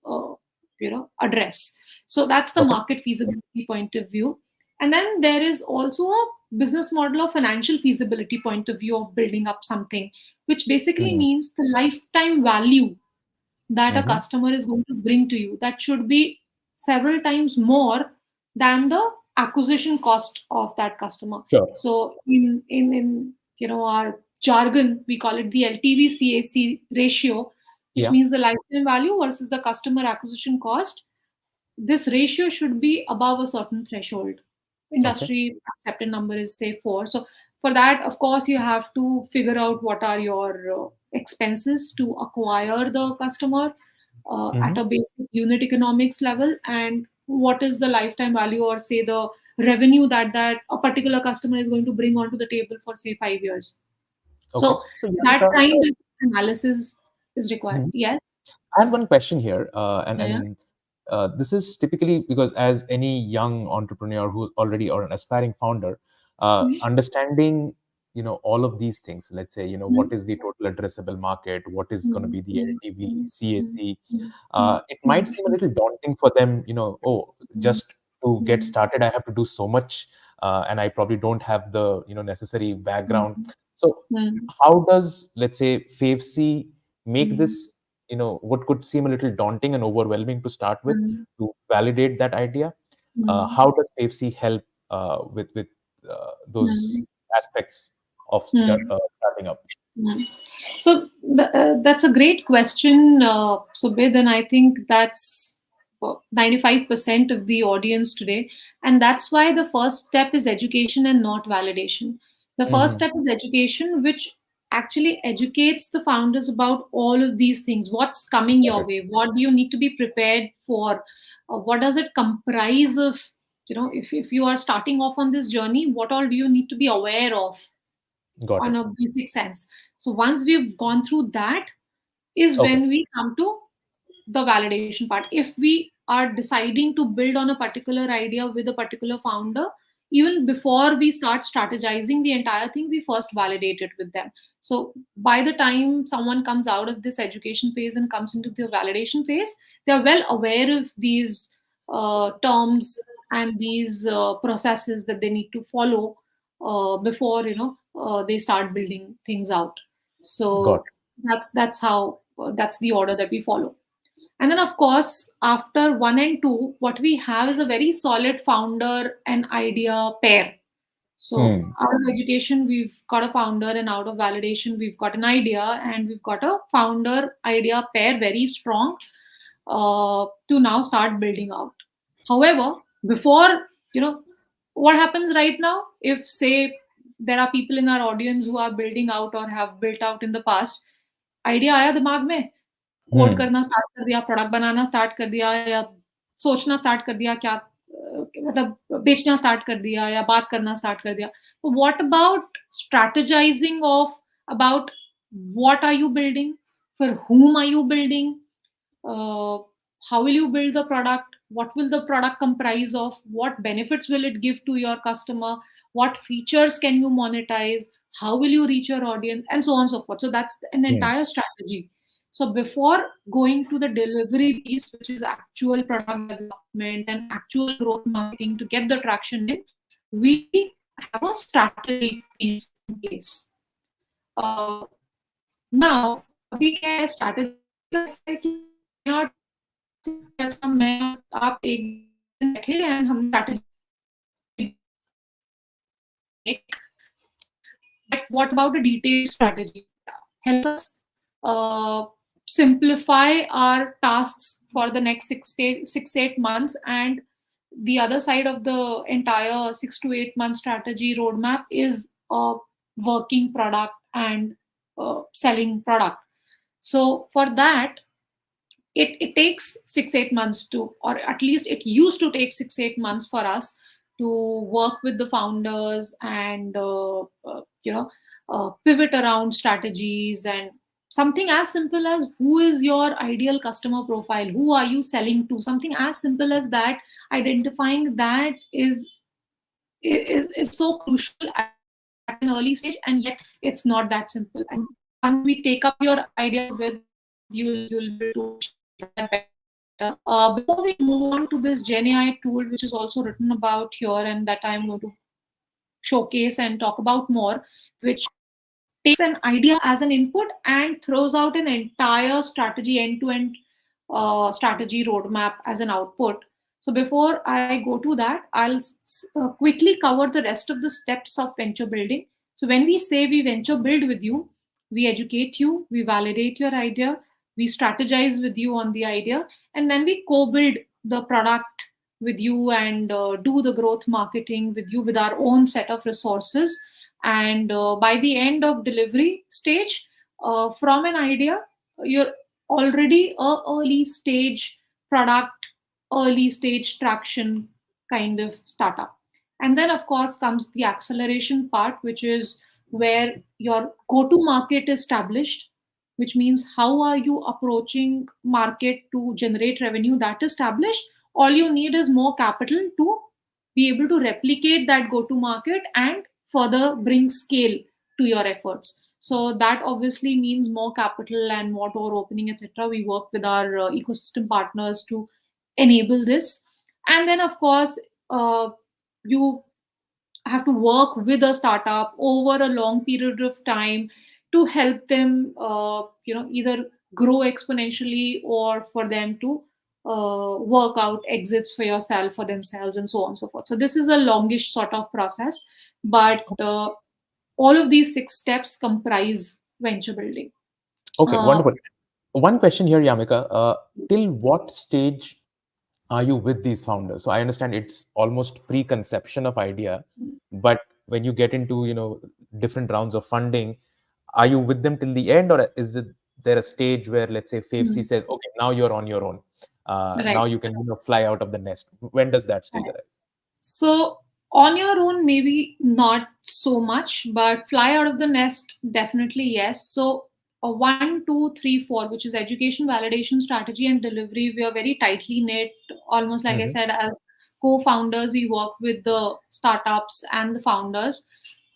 address. So that's the Okay. market feasibility point of view. And then there is also a business model or financial feasibility point of view of building up something, which basically Mhm. means the lifetime value that a Mhm. customer is going to bring to you. That should be several times more than the acquisition cost of that customer. Sure. So in our jargon, we call it the LTV CAC ratio, which Yeah. means the lifetime value versus the customer acquisition cost. This ratio should be above a certain threshold. Okay. Industry accepted number is say 4. So for that, of course, you have to figure out what are your expenses to acquire the customer at Mhm. a basic unit economics level, and what is the lifetime value or say the revenue that a particular customer is going to bring onto the table for say 5 years. Okay. So So that Yamika, kind of analysis is required. mhm. Yes. I had one question here, Yeah. this is typically because as any young entrepreneur who already or an aspiring founder, understanding all of these things. Let's say what is the total addressable market, what is going to be the LTV, CAC. It might seem a little daunting for them. Oh, just to get started, I have to do so much, and I probably don't have the necessary background. So, how does, let's say, Favcy make this what could seem a little daunting and overwhelming to start with, to validate that idea? How does Favcy help with those aspects of starting up? So that's a great question, Subid, and I think that's 95% of the audience today. And that's why the first step is education and not validation. The first Hmm. step is education, which actually educates the founders about all of these things. What's coming your Correct. way? What do you need to be prepared for? What does it comprise of? If you are starting off on this journey, what all do you need to be aware of Got on it. a basic sense? So once we've gone through that, is Okay. when we come to the validation part. If we are deciding to build on a particular idea with a particular founder, even before we start strategizing the entire thing, we first validate it with them. So by the time someone comes out of this education phase and comes into the validation phase, they are well aware of these terms and these processes that they need to follow before they start building things out. Got So that's how that's the order that we follow. And then, of course, after 1 and 2, what we have is a very solid founder and idea pair. it. So, out of education, we've got a founder, and out of validation, we've got an idea, and we've got a founder idea pair very strong to now start building out. However, before, what happens right now, if say there are people in our audience who are building out or have built out in the past, idea आया दिमाग में, code Hmm. करना start कर दिया, product बनाना start कर दिया या सोचना स्टार्ट कर दिया क्या मतलब बेचना स्टार्ट कर दिया या बात करना स्टार्ट कर दिया. What about strategizing of about what are you building, for whom are you building, uh, how will you build the product, what will the product comprise of, what benefits will it give to your customer, what features can you monetize, how will you reach your audience, and so on and so forth. So that's an Hmm. entire strategy. So before going to the delivery piece, which is actual product development and actual growth marketing to get the traction in, we have a strategy piece in place. uh, Now अभी क्या है, strategy का ऐसा है कि मैं और जैसा मैं और आप एक दिन बैठे and हम strategy make. But what about a detailed strategy? Help us uh, simplify our tasks for the next 6 8 months, and the other side of the entire 6 to 8 month strategy roadmap is a working product and selling product. So for that, it takes 6 8 months to, or at least it used to take 6 8 months for us to work with the founders and pivot around strategies, and something as simple as who is your ideal customer profile, who are you selling to, something as simple as that. Identifying that is so crucial at an early stage, and yet it's not that simple. And once we take up your idea, Subir, you'll be able to share that better. Before we move on to this Gen AI tool, which is also written about here and that I'm going to showcase and talk about more, which takes an idea as an input and throws out an entire strategy, end-to-end strategy roadmap as an output. So before I go to that, I'll quickly cover the rest of the steps of venture building. So when we say we venture build with you, we educate you, we validate your idea, we strategize with you on the idea, and then we co-build the product with you and do the growth marketing with you with our own set of resources. And by the end of delivery stage, from an idea, you're already a early stage product, early stage traction kind of startup. And then of course comes the acceleration part, which is where your go to market is established, which means how are you approaching market to generate revenue, that is established. All you need is more capital to be able to replicate that go to market and further bring scale to your efforts. So that obviously means more capital and more door opening, etc. We work with our ecosystem partners to enable this. And then of course, you have to work with a startup over a long period of time to help them either grow exponentially or for them to work out exits for yourself, for themselves, and so on and so forth. So this is a longish sort of process, but all of these 6 steps comprise venture building. Okay, uh, wonderful. One question here, Yamika. Till what stage are you with these founders? So I understand it's almost preconception of idea, but when you get into different rounds of funding, are you with them till the end, or is it there a stage where, let's say, Favcy mm, says, okay, now you're on your own, now right. you can fly out of the nest? When does that stage arrive? So on your own, maybe not so much, but fly out of the nest, definitely yes. So 1, 2, 3, 4, which is education, validation, strategy, and delivery, we are very tightly knit. Almost like I Hmm. said, as co-founders, we work with the startups and the founders.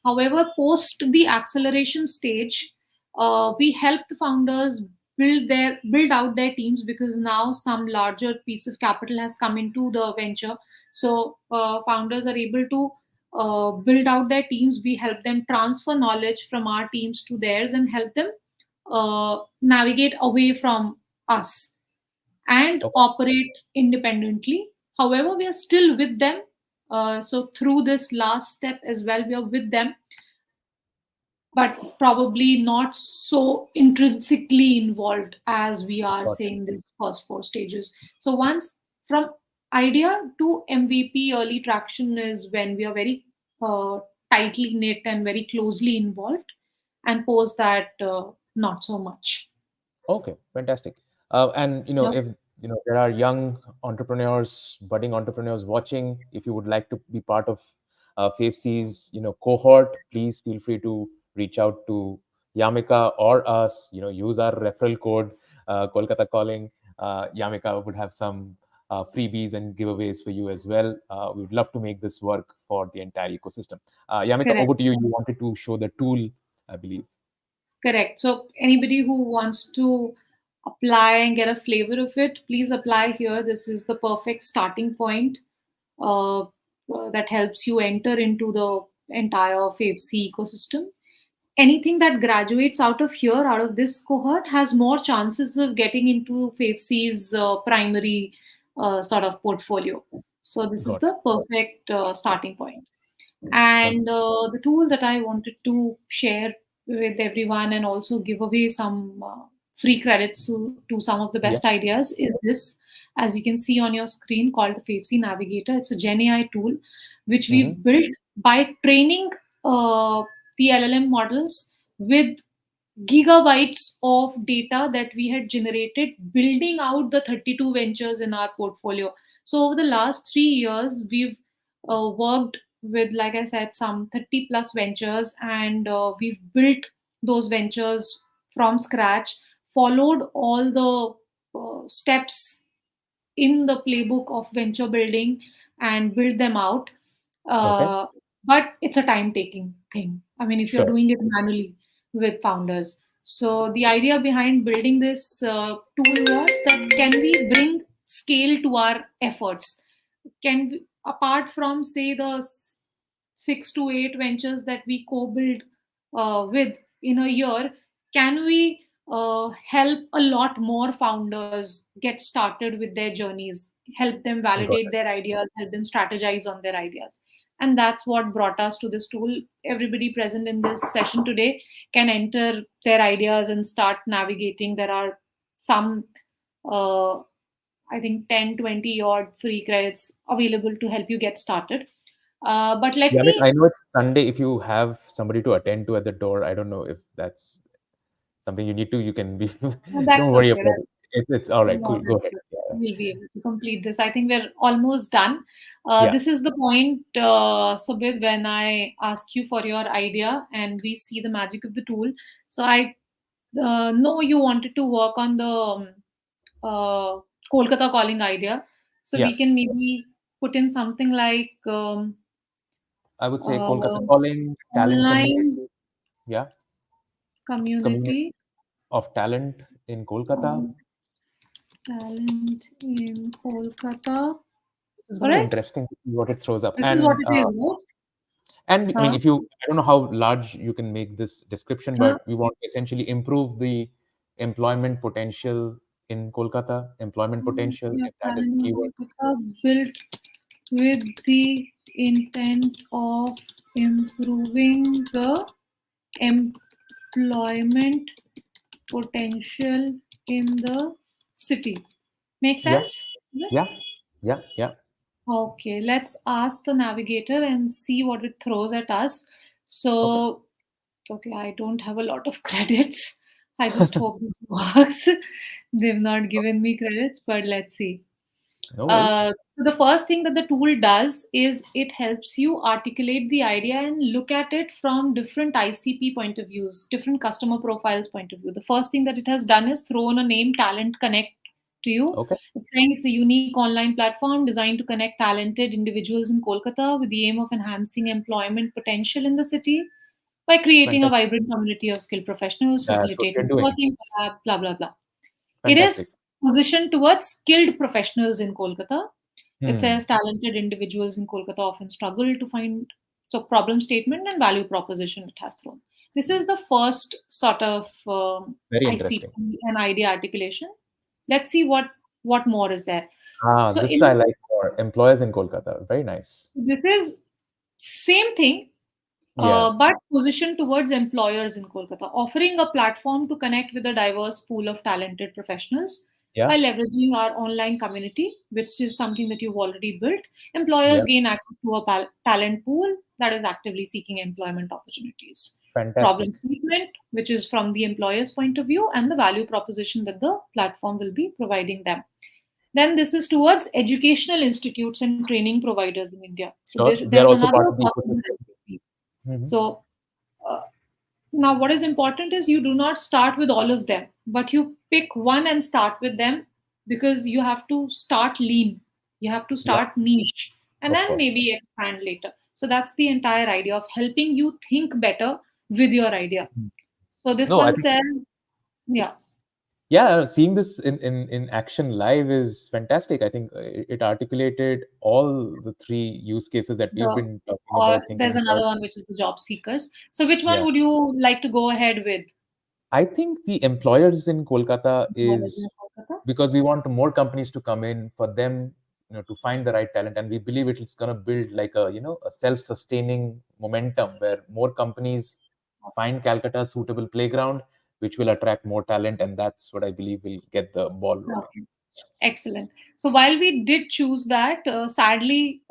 However, post the acceleration stage, we help the founders build out their teams, because now some larger piece of capital has come into the venture. So founders are able to build out their teams. We help them transfer knowledge from our teams to theirs and help them navigate away from us and Okay. operate independently. However, we are still with them. So through this last step as well, we are with them, but probably not so intrinsically involved as we are, Got say, it. in these first 4 stages. So once from idea to MVP early traction is when we are very uh, tightly knit and very closely involved, and post that, not so much. Okay, fantastic. And Yep. if there are young entrepreneurs, budding entrepreneurs watching, if you would like to be part of FAFC's cohort, please feel free to reach out to Yamika or us. Use our referral code Kolkata Calling. Yamika would have some freebies and giveaways for you as well. We would love to make this work for the entire ecosystem. Yamika, Correct. over to you. You wanted to show the tool, I believe. Correct. So anybody who wants to apply and get a flavor of it, please apply here. This is the perfect starting point that helps you enter into the entire FAVC ecosystem. Anything that graduates out of here, out of this cohort, has more chances of getting into FAVC's primary sort of portfolio. So this is Got it. the perfect starting point. And Wonderful. the tool that I wanted to share with everyone and also give away some free credits to some of the Yeah. best ideas is this, as you can see on your screen, called the Favcy Navigator. It's a Gen AI tool which we've Hmm. built by training the LLM models with gigabytes of data that we had generated building out the 32 ventures in our portfolio. So over the last 3 years, we've worked with, like I said, some 30 plus ventures, and we've built those ventures from scratch, followed all the steps in the playbook of venture building and build them out. Okay. Uh, but it's a time taking thing. I mean, if you're Sure. doing it manually with founders. So the idea behind building this tool was that can we bring scale to our efforts? Can we, apart from say the 6 to 8 ventures that we co-build with in a year, can we help a lot more founders get started with their journeys, help them Got validate it. their ideas, help them strategize on their ideas? And that's what brought us to this tool. Everybody present in this session today can enter their ideas and start navigating. There are some uh, I think 10, 20 odd free credits available to help you get started. But let Yeah, I mean, me, I know it's Sunday. If you have somebody to attend to at the door, I don't know if that's something you need to. You can be. Don't that's worry okay. about it. It's all right. No, Cool. Go that's ahead. good. Yeah. We'll be able to complete this. I think we're almost done. Yeah. This is the point, Subid, when I ask you for your idea and we see the magic of the tool. So I know you wanted to work on the uh, Kolkata calling idea. So Yeah. we can maybe put in something like I would say Kolkata uh, calling talent online community. Yeah. Community community of talent in Kolkata. on talent in Kolkata. This is going to be Correct? interesting to see what it throws up. This is what it is, right? And I mean, Huh? if you, I don't know how large you can make this description, Huh? but we want to essentially improve the employment potential in Kolkata, employment potential, Yeah, if that is talent the in keyword. Kolkata built with the intent of improving the employment potential in the city. Make Yeah, sense? Yeah. yeah, yeah, yeah. Okay, let's ask the navigator and see what it throws at us. Okay. So, okay, I don't have a lot of credits. I just hope this works. They've not given me credits, but let's see. No worries. So the first thing that the tool does is it helps you articulate the idea and look at it from different ICP point of views, different customer profiles point of view. The first thing that it has done is thrown a name Talent Connect to you. Okay. It's saying it's a unique online platform designed to connect talented individuals in Kolkata with the aim of enhancing employment potential in the city by creating a Fantastic. vibrant community of skilled professionals, That's what we're facilitating doing. working, blah, blah, blah. It Fantastic. is positioned towards skilled professionals in Kolkata. It Hmm. says talented individuals in Kolkata often struggle to find, so problem statement and value proposition it has thrown. This is the first sort of Very interesting. ICP and idea articulation. Let's see what more is there. Ah, So this I in like for employers in Kolkata. Very nice. this is same thing, Yeah. but positioned towards employers in Kolkata, offering a platform to connect with a diverse pool of talented professionals Yeah. by leveraging our online community, which is something that you've already built. Employers Yeah. gain access to a talent pool that is actively seeking employment opportunities. Problem Fantastic. statement, which is from the employer's point of view, and the value proposition that the platform will be providing them. Then this is towards educational institutes and training providers in India. So Sure. They are there's also another part of the possible ecosystem. ICP. Hmm. So uh, now what is important is you do not start with all of them, but you pick one and start with them, because you have to start lean. You have to Yeah. start niche and Of then course. maybe expand later. So that's the entire idea of helping you think better with your idea. Hmm. So this No, I one think says, yeah, yeah, seeing this in action live is fantastic. I think it articulated all the three use cases that we've the been talking or about, there's thinking another about. one which is the job seekers. So which one Yeah, would you like to go ahead with? I think the employers in Kolkata is Kolkata? because we want more companies to come in for them, to find the right talent, and we believe it's going to build like a a self-sustaining momentum where more companies find Calcutta a suitable playground, which will attract more talent, and that's what I believe will get the ball rolling. Okay. Excellent. So while we did choose that, sadly,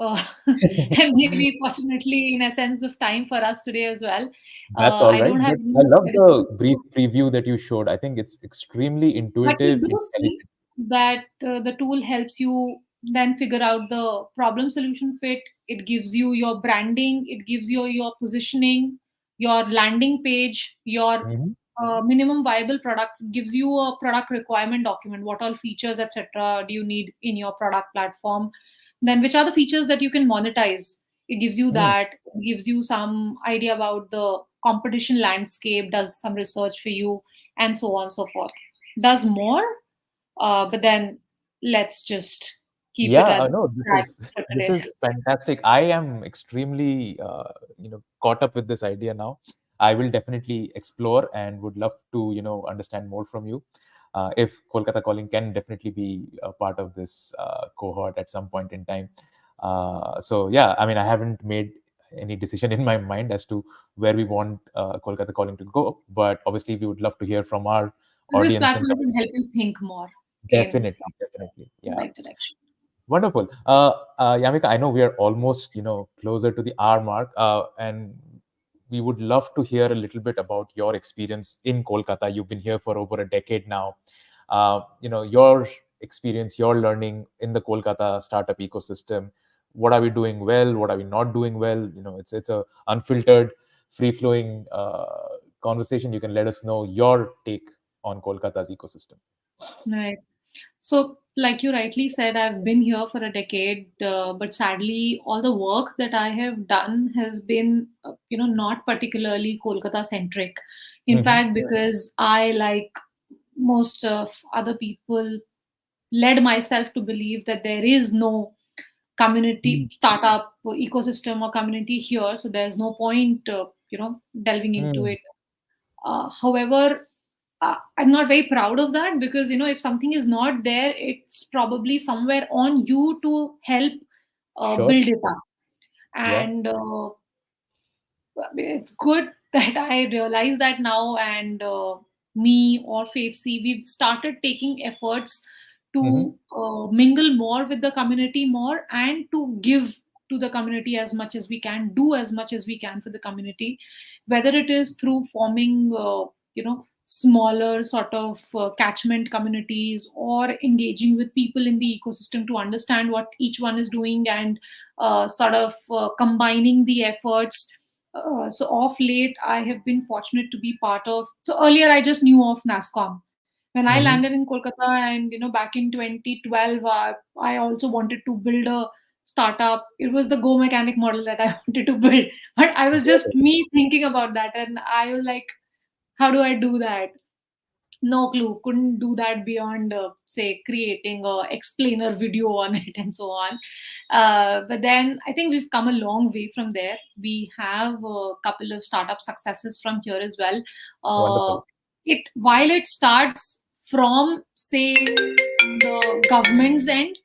and maybe fortunately, in a sense of time for us today as well, That's all I right. don't have But any I more love credits. the brief preview that you showed. I think it's extremely But you intuitive, do see intelligent. that the tool helps you then figure out the problem solution fit, it gives you your branding, it gives you your positioning, your landing page, your Hmm. minimum viable product, gives you a product requirement document, what all features, etc., do you need in your product platform, then which are the features that you can monetize. It gives you Mm. that, it gives you some idea about the competition landscape, does some research for you, and so on and so forth. Does more, but then let's just keep it Yeah, at no, that for this today. is fantastic. I am extremely caught up with this idea now. I will definitely explore and would love to understand more from you. If Kolkata Calling can definitely be a part of this cohort at some point in time. So yeah, I mean, I haven't made any decision in my mind as to where we want Kolkata Calling to go, but obviously we would love to hear from our This audience and platform can help community. you think more in Definitely, definitely, the yeah. right direction. Wonderful. Yamika, I know we are almost, closer to the hour mark, and we would love to hear a little bit about your experience in Kolkata. You've been here for over a decade now. Your experience, your learning in the Kolkata startup ecosystem. What are we doing well? What are we not doing well? It's a unfiltered, free flowing conversation. You can let us know your take on Kolkata's ecosystem. Right. So, like you rightly said, I've been here for a decade, but sadly, all the work that I have done has been, not particularly Kolkata centric. In Hmm. fact, because I, like most of other people, led myself to believe that there is no community startup ecosystem or community here, so there's no point, delving into Mm. it. However, I'm not very proud of that, because if something is not there, it's probably somewhere on you to help Sure. build it up. Yeah. And it's good that I realize that now, and me or Favcy, we've started taking efforts Hmm. to mingle more with the community more, and to give to the community as much as we can, do as much as we can for the community, whether it is through forming, smaller sort of catchment communities, or engaging with people in the ecosystem to understand what each one is doing, and sort of combining the efforts. So of late, I have been fortunate to be part of. So earlier, I just knew of NASCOM. When I Hmm. landed in Kolkata, and back in 2012, I also wanted to build a startup. It was the Go Mechanic model that I wanted to build, but I was just me thinking about that, and I was like, how do I do that? No clue, couldn't do that beyond say creating a explainer video on it and so on. But then I think we've come a long way from there. We have a couple of startup successes from here as well. uh, Wonderful. it while it starts from, say, the government's end,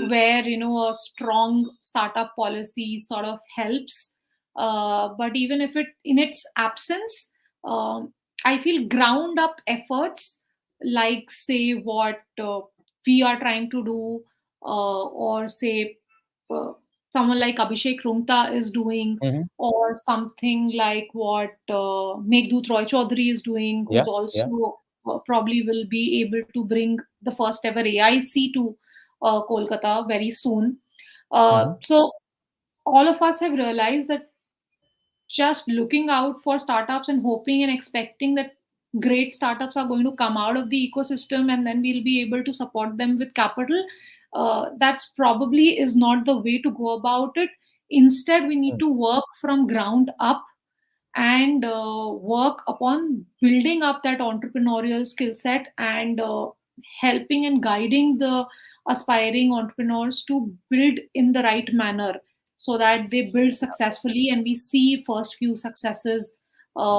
where a strong startup policy sort of helps, but even if it in its absence, um, I feel ground up efforts, like, say, what we are trying to do, or say, uh, someone like Abhishek Rungta is doing, Hmm. or something like what Meghdut Roy Chaudhary is doing, Yeah. who's Yeah. also probably will be able to bring the first ever AIC to Kolkata very soon. Hmm. So all of us have realized that just looking out for startups and hoping and expecting that great startups are going to come out of the ecosystem, and then we'll be able to support them with capital, that's probably is not the way to go about it. Instead, we need to work from ground up, and work upon building up that entrepreneurial skill set, and helping and guiding the aspiring entrepreneurs to build in the right manner, so that they build successfully and we see first few successes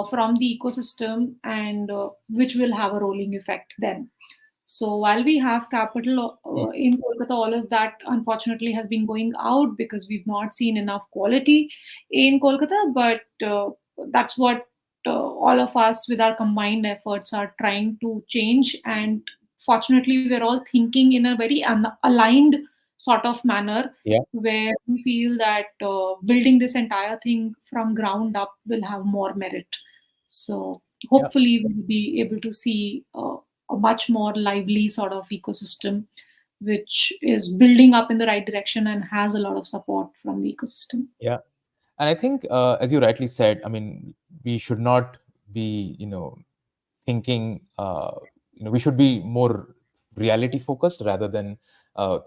from the ecosystem, and which will have a rolling effect then. So while we have capital in Kolkata, all of that unfortunately has been going out because we've not seen enough quality in Kolkata. But that's what all of us, with our combined efforts, are trying to change. And fortunately, we're all thinking in a very aligned sort of manner, Yeah. where we feel that building this entire thing from ground up will have more merit. So Yeah. hopefully, we'll be able to see a much more lively sort of ecosystem which is building up in the right direction and has a lot of support from the ecosystem. Yeah. And I think, as you rightly said, I mean, we should not be, thinking, we should be more reality focused rather than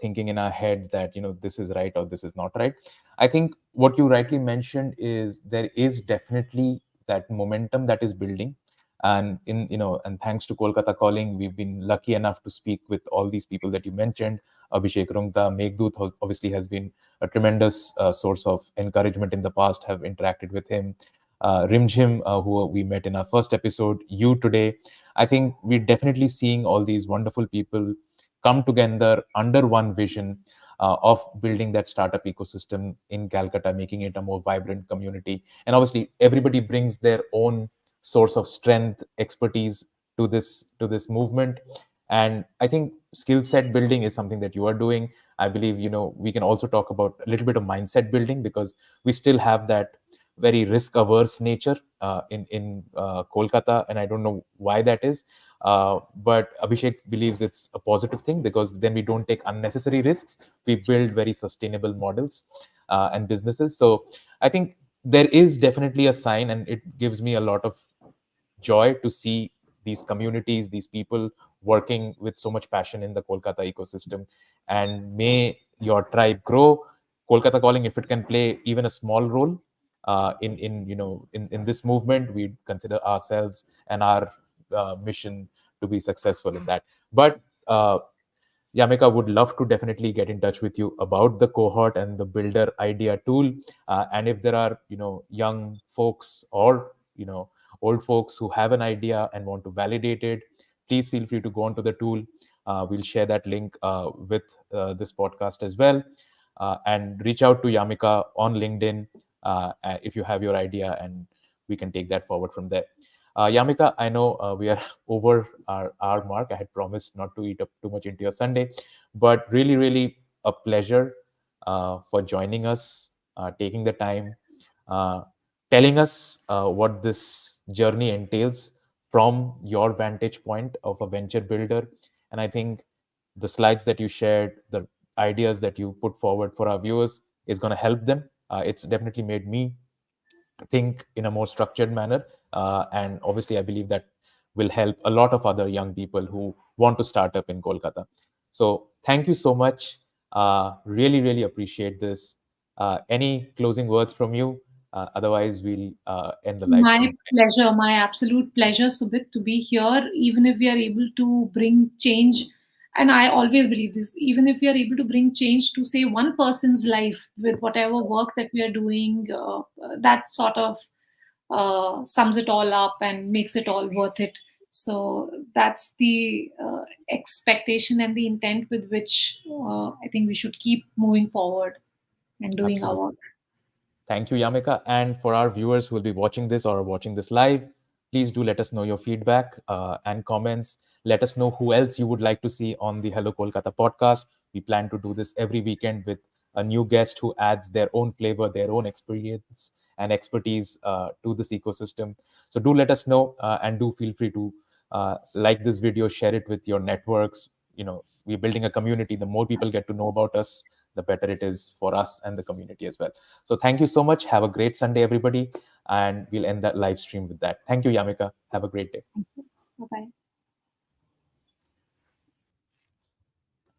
thinking in our head that, this is right or this is not right. I think what you rightly mentioned is there is definitely that momentum that is building. And thanks to Kolkata Calling, we've been lucky enough to speak with all these people that you mentioned. Abhishek Rungta, Meghdut obviously has been a tremendous source of encouragement in the past, have interacted with him. Rimjim, who we met in our first episode, you today. I think we're definitely seeing all these wonderful people come together under one vision of building that startup ecosystem in Calcutta, making it a more vibrant community. And obviously, everybody brings their own source of strength, expertise to this movement. And I think skill set building is something that you are doing. I believe, we can also talk about a little bit of mindset building, because we still have that very risk averse nature in Kolkata, and I don't know why that is. But Abhishek believes it's a positive thing, because then we don't take unnecessary risks. We build very sustainable models and businesses. So I think there is definitely a sign, and it gives me a lot of joy to see these communities, these people working with so much passion in the Kolkata ecosystem. And may your tribe grow. Kolkata Calling, if it can play even a small role in this movement, we consider ourselves and our mission to be successful in that. But Yamika would love to definitely get in touch with you about the cohort and the builder idea tool. And if there are, young folks or, old folks who have an idea and want to validate it, please feel free to go onto the tool. We'll share that link with this podcast as well. And reach out to Yamika on LinkedIn if you have your idea, and we can take that forward from there. Yamika, I know we are over our mark. I had promised not to eat up too much into your Sunday, but really, really a pleasure for joining us, taking the time, uh, telling us what this journey entails from your vantage point of a venture builder. And I think the slides that you shared, the ideas that you put forward for our viewers is going to help them. It's definitely made me think in a more structured manner. And obviously, I believe that will help a lot of other young people who want to start up in Kolkata. So, thank you so much. Really, really appreciate this. Any closing words from you? Otherwise, we'll end the live My stream. pleasure, my absolute pleasure, Subit, to be here. Even if we are able to bring change, and I always believe this, even if we are able to bring change to, say, one person's life with whatever work that we are doing, that sort of sums it all up and makes it all worth it. So that's the expectation and the intent with which I think we should keep moving forward and doing our Absolutely. work. Thank you, Yamika. And for our viewers who will be watching this or watching this live, please do let us know your feedback and comments. Let us know who else you would like to see on the Hello Kolkata podcast. We plan to do this every weekend with a new guest who adds their own flavor, their own experience and expertise to this ecosystem. So do let us know, and do feel free to like this video, share it with your networks. We're building a community. The more people get to know about us, the better it is for us and the community as well. So thank you so much. Have a great Sunday, everybody. And we'll end that live stream with that. Thank you, Yamika. Have a great day. Bye bye.